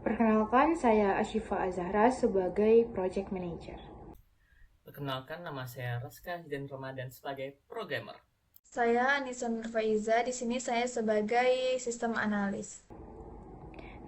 Perkenalkan, saya Ashifa Azahra sebagai Project Manager. Perkenalkan, nama saya Raska Hidden Ramadan sebagai programmer. Saya Anissa Nurfaiza, di sini saya sebagai sistem analis.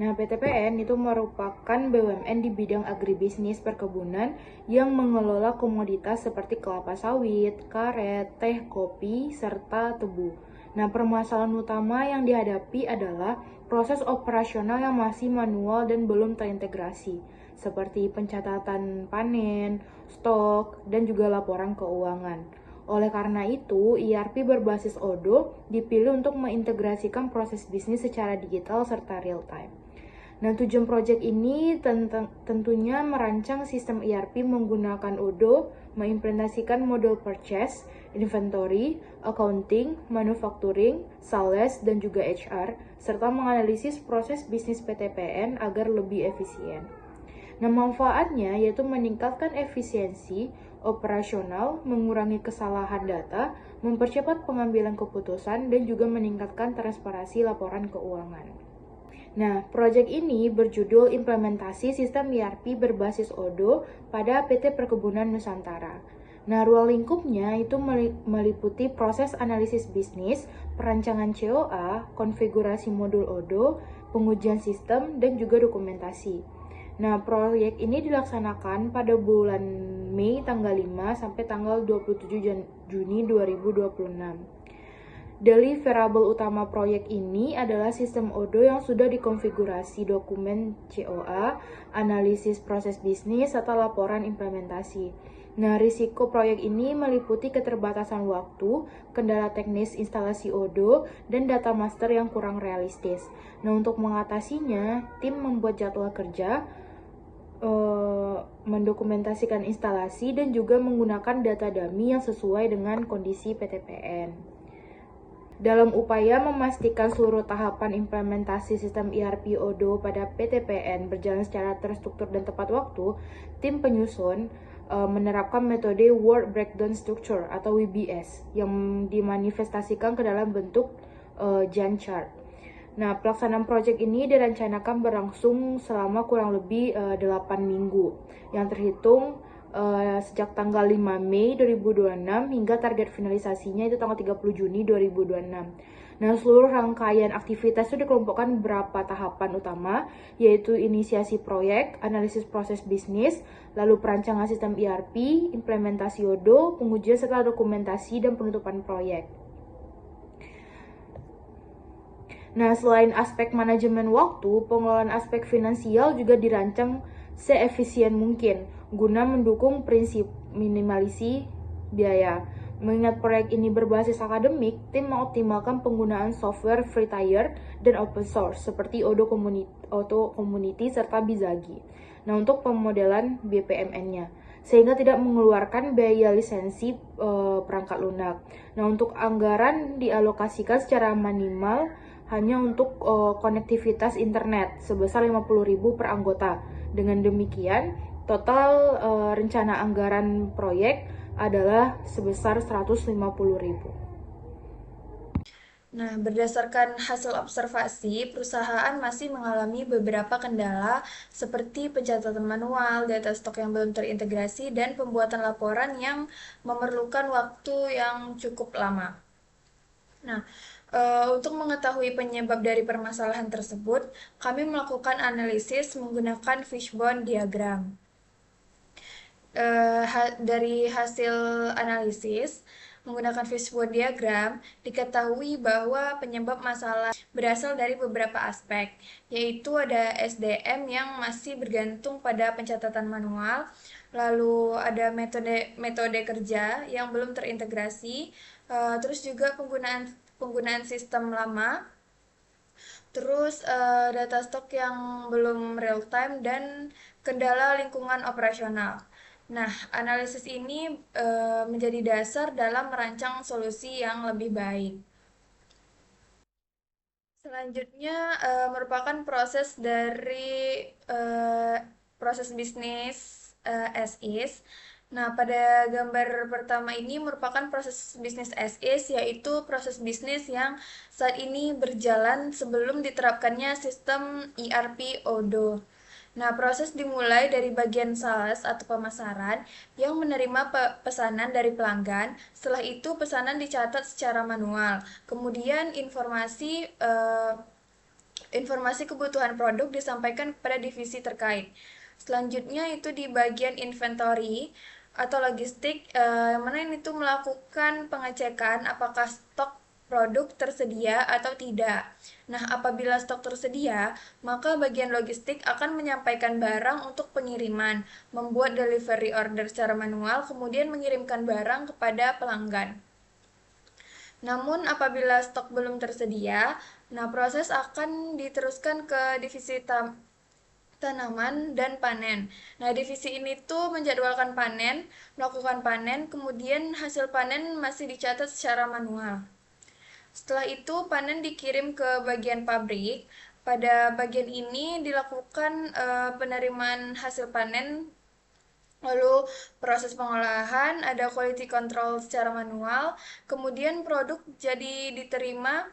Nah, PTPN itu merupakan BUMN di bidang agribisnis perkebunan yang mengelola komoditas seperti kelapa sawit, karet, teh, kopi, serta tebu. Nah, permasalahan utama yang dihadapi adalah proses operasional yang masih manual dan belum terintegrasi, seperti pencatatan panen, stok, dan juga laporan keuangan. Oleh karena itu, ERP berbasis Odoo dipilih untuk mengintegrasikan proses bisnis secara digital serta real time. Nah, tujuan proyek ini tentunya merancang sistem ERP menggunakan Odoo, mengimplementasikan modul purchase, inventory, accounting, manufacturing, sales, dan juga HR, serta menganalisis proses bisnis PTPN agar lebih efisien. Nah, manfaatnya yaitu meningkatkan efisiensi operasional, mengurangi kesalahan data, mempercepat pengambilan keputusan, dan juga meningkatkan transparansi laporan keuangan. Nah, proyek ini berjudul Implementasi Sistem ERP Berbasis Odoo pada PT Perkebunan Nusantara. Nah, ruang lingkupnya itu meliputi proses analisis bisnis, perancangan COA, konfigurasi modul Odoo, pengujian sistem, dan juga dokumentasi. Nah, proyek ini dilaksanakan pada bulan Mei tanggal 5 sampai tanggal 27 Juni 2026. Deliverable utama proyek ini adalah sistem Odoo yang sudah dikonfigurasi dokumen COA, analisis proses bisnis, serta laporan implementasi. Nah, risiko proyek ini meliputi keterbatasan waktu, kendala teknis instalasi Odoo, dan data master yang kurang realistis. Nah, untuk mengatasinya, tim membuat jadwal kerja, mendokumentasikan instalasi, dan juga menggunakan data dummy yang sesuai dengan kondisi PTPN. Dalam upaya memastikan seluruh tahapan implementasi sistem ERP Odoo pada PTPN berjalan secara terstruktur dan tepat waktu, tim penyusun menerapkan metode Work Breakdown Structure atau WBS yang dimanifestasikan ke dalam bentuk Gantt chart. Nah, pelaksanaan proyek ini direncanakan berlangsung selama kurang lebih 8 minggu yang terhitung sejak tanggal 5 Mei 2026 hingga target finalisasinya itu tanggal 30 Juni 2026. Nah, seluruh rangkaian aktivitas itu dikelompokkan beberapa tahapan utama, yaitu inisiasi proyek, analisis proses bisnis, lalu perancangan sistem ERP, implementasi Odoo, pengujian serta dokumentasi dan penutupan proyek. Nah, selain aspek manajemen waktu, pengelolaan aspek finansial juga dirancang seefisien mungkin guna mendukung prinsip minimalisi biaya. Mengingat proyek ini berbasis akademik, tim mengoptimalkan penggunaan software free tier dan open source seperti Odoo Community serta Bizagi. Nah, untuk pemodelan BPMN-nya sehingga tidak mengeluarkan biaya lisensi perangkat lunak. Nah, untuk anggaran dialokasikan secara minimal hanya untuk konektivitas internet sebesar 50.000 per anggota. Dengan demikian, total rencana anggaran proyek adalah sebesar 150.000. Nah, berdasarkan hasil observasi, perusahaan masih mengalami beberapa kendala seperti pencatatan manual, data stok yang belum terintegrasi, dan pembuatan laporan yang memerlukan waktu yang cukup lama. Nah, untuk mengetahui penyebab dari permasalahan tersebut, kami melakukan analisis menggunakan fishbone diagram. Dari hasil analisis menggunakan fishbone diagram, diketahui bahwa penyebab masalah berasal dari beberapa aspek, yaitu ada SDM yang masih bergantung pada pencatatan manual, lalu ada metode kerja yang belum terintegrasi, terus juga penggunaan sistem lama, terus data stok yang belum real time, dan kendala lingkungan operasional. Nah, analisis ini menjadi dasar dalam merancang solusi yang lebih baik. Selanjutnya merupakan proses dari proses bisnis as is. Nah, pada gambar pertama ini merupakan proses bisnis as is, yaitu proses bisnis yang saat ini berjalan sebelum diterapkannya sistem ERP Odoo. Nah, proses dimulai dari bagian sales atau pemasaran yang menerima pesanan dari pelanggan. Setelah itu, pesanan dicatat secara manual. Kemudian informasi kebutuhan produk disampaikan kepada divisi terkait. Selanjutnya itu di bagian inventory atau logistik, yang mana ini tuh melakukan pengecekan apakah stok produk tersedia atau tidak. Nah, apabila stok tersedia, maka bagian logistik akan menyampaikan barang untuk pengiriman, membuat delivery order secara manual, kemudian mengirimkan barang kepada pelanggan. Namun apabila stok belum tersedia, nah proses akan diteruskan ke divisi tanaman dan panen. Nah, divisi ini tuh menjadwalkan panen, melakukan panen, kemudian hasil panen masih dicatat secara manual. Setelah itu panen dikirim ke bagian pabrik. Pada bagian ini dilakukan penerimaan hasil panen, lalu proses pengolahan, ada quality control secara manual, kemudian produk jadi diterima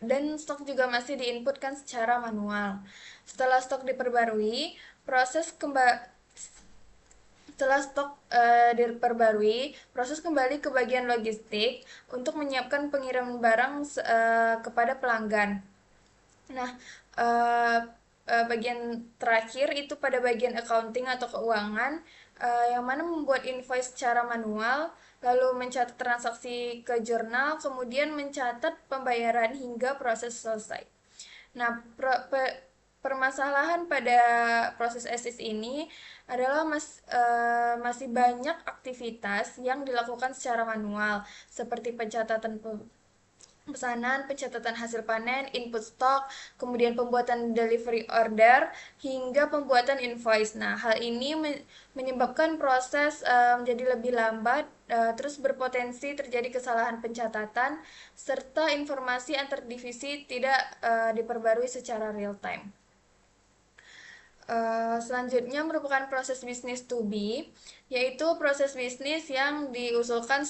dan stok juga masih diinputkan secara manual. Setelah stok diperbarui, proses kembali setelah stok diperbarui, proses kembali ke bagian logistik untuk menyiapkan pengiriman barang kepada pelanggan. Nah, uh, bagian terakhir itu pada bagian accounting atau keuangan, yang mana membuat invoice secara manual, lalu mencatat transaksi ke jurnal, kemudian mencatat pembayaran hingga proses selesai. Nah, permasalahan pada proses esis ini adalah masih banyak aktivitas yang dilakukan secara manual, seperti pencatatan pesanan, pencatatan hasil panen, input stok, kemudian pembuatan delivery order, hingga pembuatan invoice. Nah, hal ini menyebabkan proses menjadi lebih lambat, terus berpotensi terjadi kesalahan pencatatan, serta informasi antar divisi tidak diperbarui secara real time. Selanjutnya merupakan proses bisnis to be, yaitu proses bisnis yang diusulkan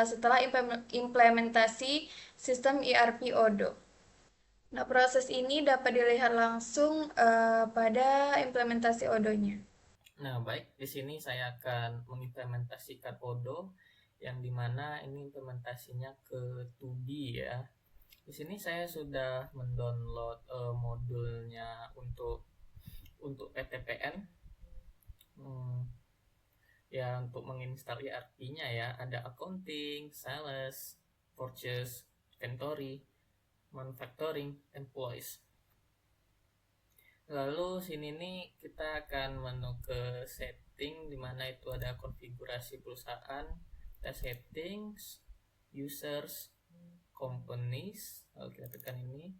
setelah implementasi sistem ERP Odoo. Nah, proses ini dapat dilihat langsung pada implementasi Odoo-nya. Nah, baik, di sini saya akan mengimplementasikan Odoo yang dimana ini implementasinya ke 2B ya. Di sini saya sudah mendownload modulnya untuk PTPN. Ya, untuk menginstal ERP-nya ya, ada accounting, sales, purchase, inventory, manufacturing, employees. Lalu sini nih kita akan menu ke setting, dimana itu ada konfigurasi perusahaan, kita settings, users, companies. Lalu kita tekan ini.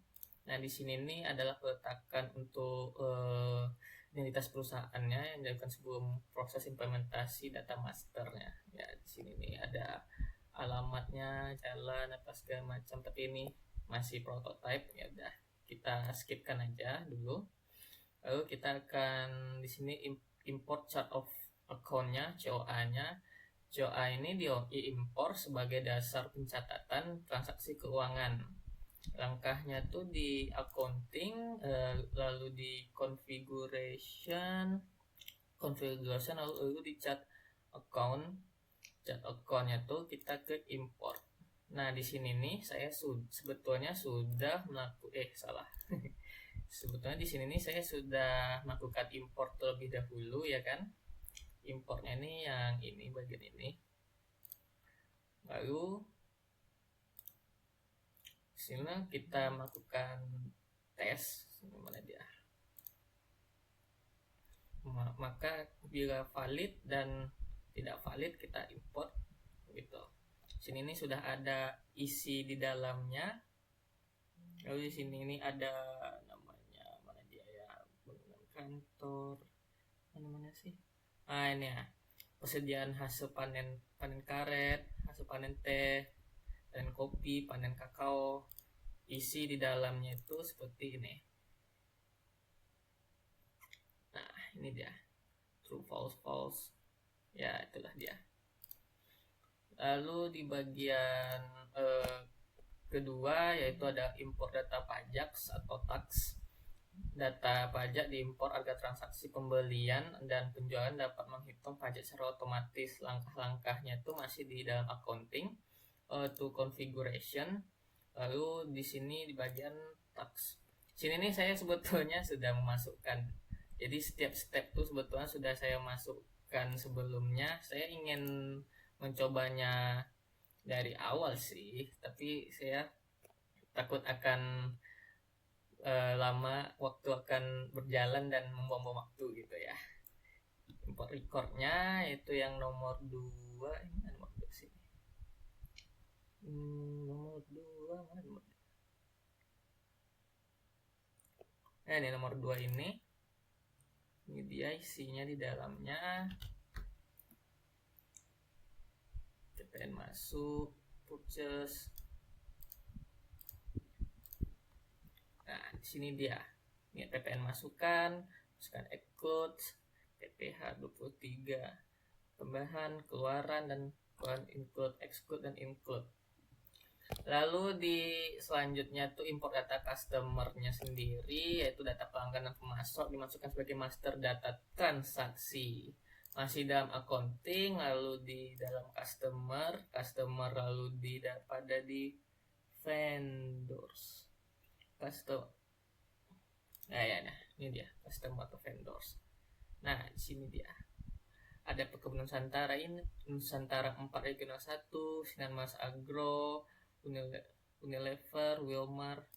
Nah, di sini nih adalah peletakan untuk identitas perusahaannya yang dilakukan sebelum proses implementasi data masternya. Ya, di sini nih ada alamatnya, jalan, apa segala macam, tapi ini masih prototype. Ya udah, kita skipkan aja dulu. Lalu kita akan di sini import chart of account-nya, COA-nya. COA ini diimpor sebagai dasar pencatatan transaksi keuangan. Langkahnya tuh di accounting, lalu di configuration, lalu di chat accountnya tuh kita ke import. Nah, di sini nih saya sebetulnya sudah sebetulnya di sini nih saya sudah melakukan import terlebih dahulu ya kan. Importnya ini yang ini, bagian ini. Lalu sini kita melakukan tes, mana dia. Maka bila valid dan tidak valid kita import gitu. Sini ini sudah ada isi di dalamnya. Lalu di sini ini ada namanya, mana dia ya, bangunan kantor, mana sih? Ini ya, persediaan hasil panen karet, hasil panen teh, panen kopi, panen kakao. Isi di dalamnya itu seperti ini. Nah, ini dia, true false false. Ya, itulah dia. Lalu di bagian kedua yaitu ada import data pajak atau tax. Data pajak diimpor agar transaksi pembelian dan penjualan dapat menghitung pajak secara otomatis. Langkah-langkahnya itu masih di dalam accounting, to configuration. Lalu di sini di bagian tax. Sini nih saya sebetulnya sudah memasukkan. Jadi setiap step itu sebetulnya sudah saya masukkan sebelumnya. Saya ingin mencobanya dari awal sih, tapi saya takut akan lama, waktu akan berjalan dan membuang waktu gitu ya. Import recordnya itu yang nomor 2. Ini nomor 2 sih. Nomor 2 mana nomor 2? Ini nomor 2 ini. Ini dia isinya di dalamnya. PPN masuk, purchase. Nah, di sini dia. Ini PPN masukkan exclude, PPh 23, tambahan, keluaran dan keluaran include, exclude dan include. Lalu di selanjutnya tuh import data customer-nya sendiri, yaitu data pelanggan dan pemasok dimasukkan sebagai master data transaksi. Masih dalam accounting, lalu di dalam customer lalu pada di vendors. Nah, ini dia customer atau vendors. Nah, di sini dia. Ada perkebunan Nusantara ini, Nusantara 4 Regional 1, Sinar Mas Agro, Unilever, Wilmar.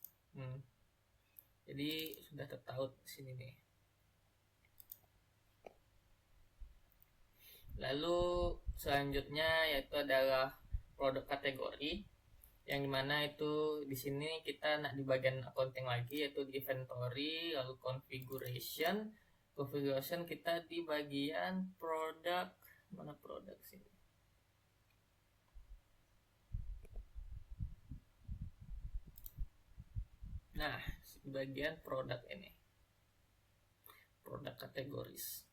Jadi sudah tertahu di sini nih. Lalu selanjutnya yaitu adalah produk kategori, yang dimana itu di sini kita di bagian accounting lagi, yaitu di inventory, lalu configuration kita di bagian produk. Mana produk sini? Nah, di bagian produk ini, produk kategoris.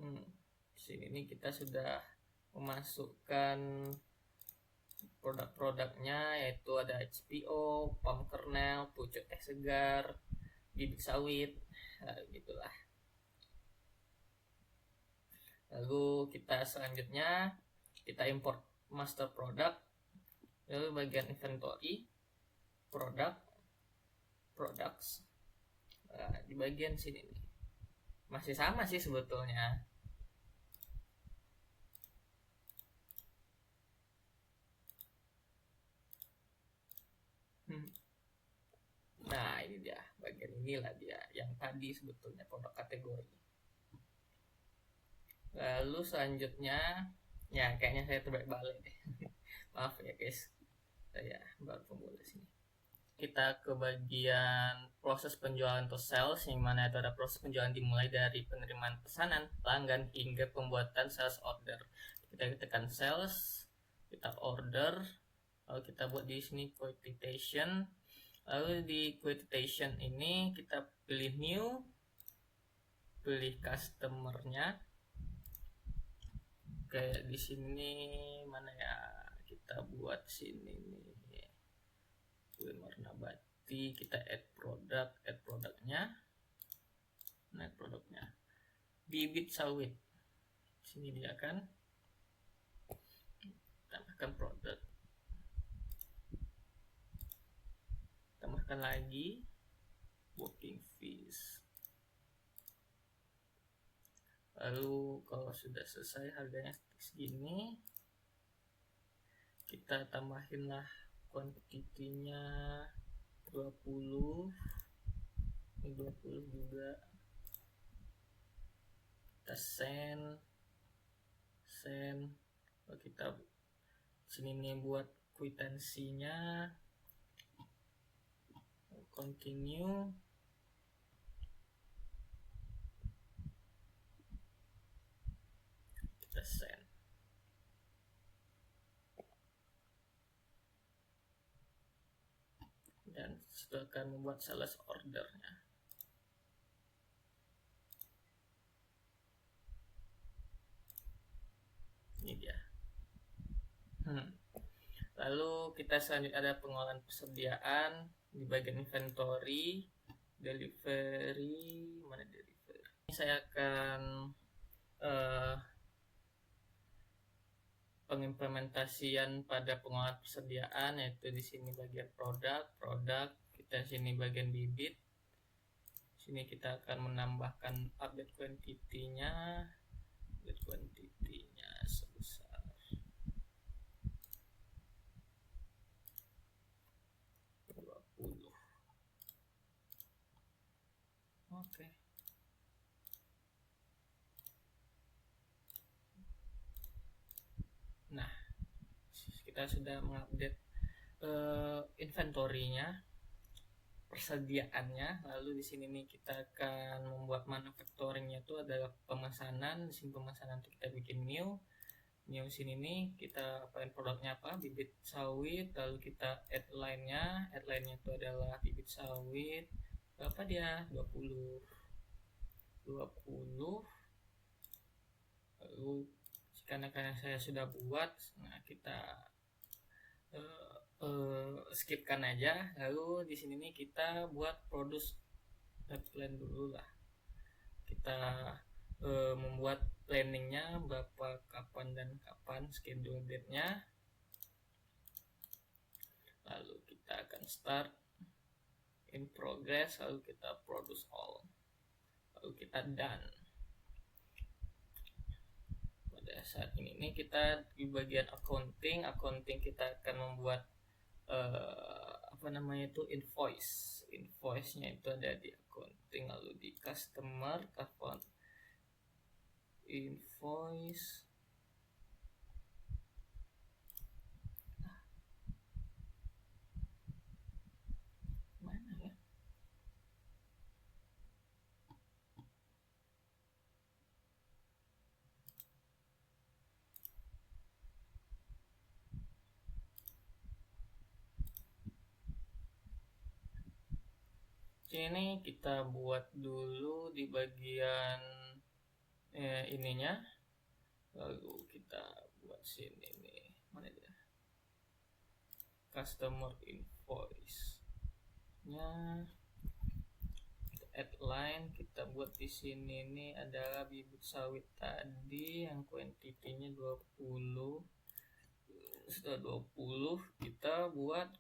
Di sini nih kita sudah memasukkan produk-produknya, yaitu ada HPO, palm kernel, pucuk teh segar, bibit sawit, gitulah. Lalu kita selanjutnya kita import master product. Lalu bagian inventory, products. Di bagian sini nih masih sama sih sebetulnya. Nah, ini dia, bagian inilah dia yang tadi sebetulnya produk kategori. Lalu selanjutnya, ya kayaknya saya terbalik deh. Maaf ya guys, saya baru pemula sini. Kita ke bagian proses penjualan atau sales, yang mana itu ada proses penjualan dimulai dari penerimaan pesanan pelanggan hingga pembuatan sales order. Kita tekan sales, kita order, lalu kita buat di sini quotation. Lalu di quotation ini kita pilih new, pilih customernya. Kayak di sini mana ya, kita buat sini nih, Wilmar Nabati. Kita add produknya. Nah, produknya bibit sawit. Sini dia kan, tambahkan produk, tambahkan lagi working fees. Lalu kalau sudah selesai harganya segini, kita tambahinlah kuantitinya 20, ini 20 juga. Kita send. Lalu kita sini nih buat kwitansinya, continue. Kita send. Dan itu akan membuat sales ordernya. Lalu kita selanjutnya ada pengolahan persediaan di bagian inventory, delivery, mana delivery. Ini saya akan pengimplementasian pada pengolahan persediaan, yaitu di sini bagian produk, kita sini bagian bibit. Sini kita akan menambahkan update quantity-nya sebesar 20. Oke. Nah, kita sudah mengupdate inventory-nya, persediaannya. Lalu di sini nih kita akan membuat manufacturing-nya itu adalah pemesanan. Di sini pemesanan itu kita bikin new sini nih kita apain produknya apa, bibit sawit. Lalu kita add line-nya itu adalah bibit sawit berapa dia, 20. Lalu karena saya sudah buat, nah kita skipkan aja. Lalu di sini nih kita buat produce plan dulu lah. Kita membuat planningnya berapa, kapan dan kapan, schedule date-nya. Lalu kita akan start, in progress, lalu kita produce all, lalu kita done. Pada saat ini kita di bagian accounting kita akan membuat invoice-nya itu ada di accounting, lalu di customer account invoice. Mana ya? Sini kita buat dulu di bagian ininya, lalu kita buat sini nih, mana dia, customer invoice nya, add line, kita buat di sini nih adalah bibit sawit tadi yang quantity-nya 20. Sudah 20 kita buat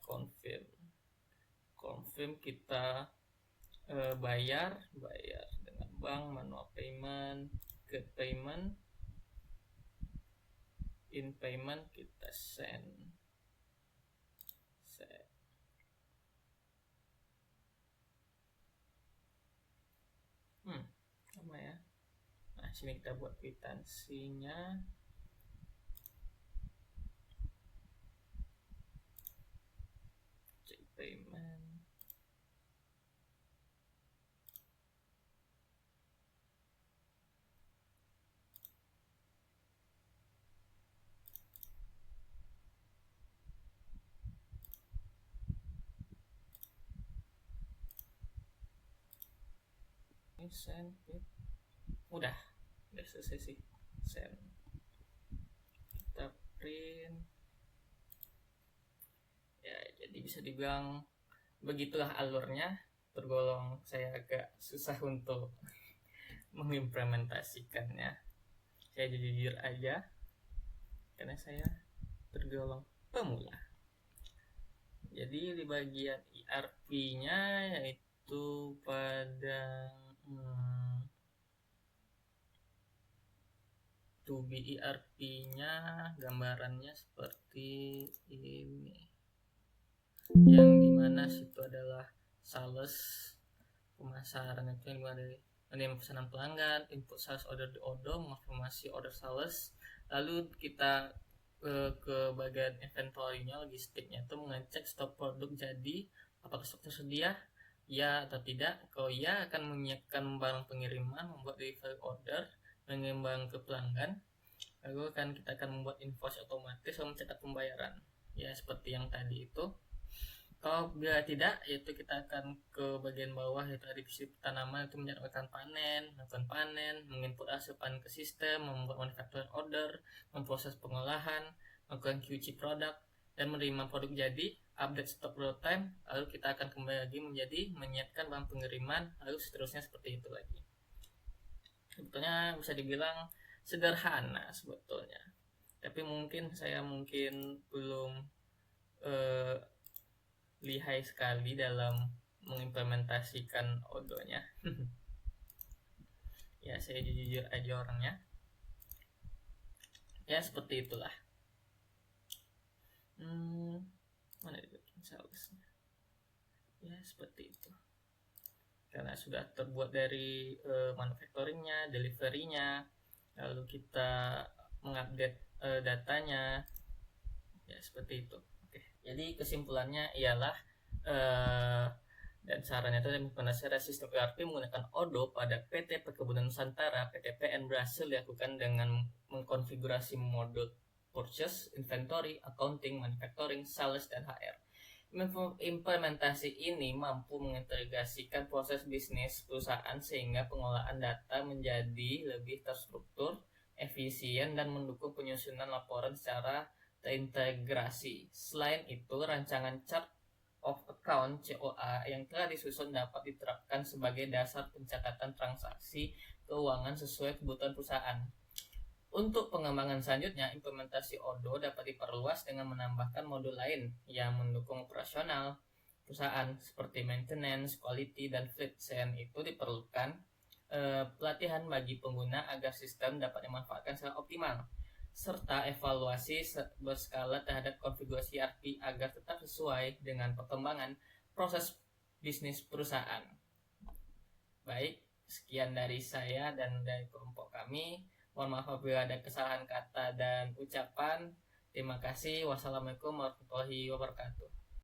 confirm kita bayar dengan bank, manual payment, get payment, in payment kita send. Sama ya. Nah, sini kita buat kwitansinya. Check payment. Send it. Udah selesai sih, send. Kita print ya. Jadi bisa dibilang begitulah alurnya, tergolong saya agak susah untuk mengimplementasikannya. Saya jujur aja karena saya tergolong pemula. Jadi di bagian ERP-nya yaitu pada to be ERP-nya gambarannya seperti ini, yang dimana situ adalah sales, pemasaran itu yang dimana menerima pesanan pelanggan, input sales order di odong, informasi order sales. Lalu kita ke bagian inventory-nya, logistiknya itu mengecek stok produk jadi, apakah stok tersedia, ya atau tidak. Kalau ya, akan menyiapkan barang pengiriman, membuat delivery order, mengirim barang ke pelanggan. Lalu kita akan membuat invoice otomatis, lalu mencetak pembayaran ya seperti yang tadi itu. Kalau bila tidak, yaitu kita akan ke bagian bawah, yaitu ada divisi tanaman, itu menjadwalkan melakukan panen, menginput hasil panen ke sistem, membuat manufacturing order, memproses pengolahan, melakukan QC produk, dan menerima produk jadi, update stok real time, lalu kita akan kembali lagi menjadi menyiapkan bahan pengiriman, lalu seterusnya seperti itu lagi. Sebetulnya bisa dibilang sederhana sebetulnya, tapi saya mungkin belum lihai sekali dalam mengimplementasikan Odo-nya. Ya, saya jujur aja orangnya. Ya, seperti itulah. Mana dibikin salesnya? Ya, seperti itu. Karena sudah terbuat dari manufacturingnya, deliverynya, lalu kita mengupdate datanya, ya seperti itu. Oke. Jadi kesimpulannya ialah dan sarannya itu implementasi sistem ERP menggunakan Odoo pada PT Perkebunan Nusantara (PTPN) berhasil dilakukan dengan mengkonfigurasi modul purchase, inventory, accounting, manufacturing, sales, dan HR. Implementasi ini mampu mengintegrasikan proses bisnis perusahaan sehingga pengelolaan data menjadi lebih terstruktur, efisien, dan mendukung penyusunan laporan secara terintegrasi. Selain itu, rancangan chart of account (COA) yang telah disusun dapat diterapkan sebagai dasar pencatatan transaksi keuangan sesuai kebutuhan perusahaan. Untuk pengembangan selanjutnya, implementasi Odoo dapat diperluas dengan menambahkan modul lain yang mendukung operasional perusahaan seperti maintenance, quality, dan fleet. Selain itu diperlukan pelatihan bagi pengguna agar sistem dapat dimanfaatkan secara optimal, serta evaluasi berskala terhadap konfigurasi ERP agar tetap sesuai dengan perkembangan proses bisnis perusahaan. Baik, sekian dari saya dan dari kelompok kami. Mohon maaf apabila ada kesalahan kata dan ucapan. Terima kasih. Wassalamualaikum warahmatullahi wabarakatuh.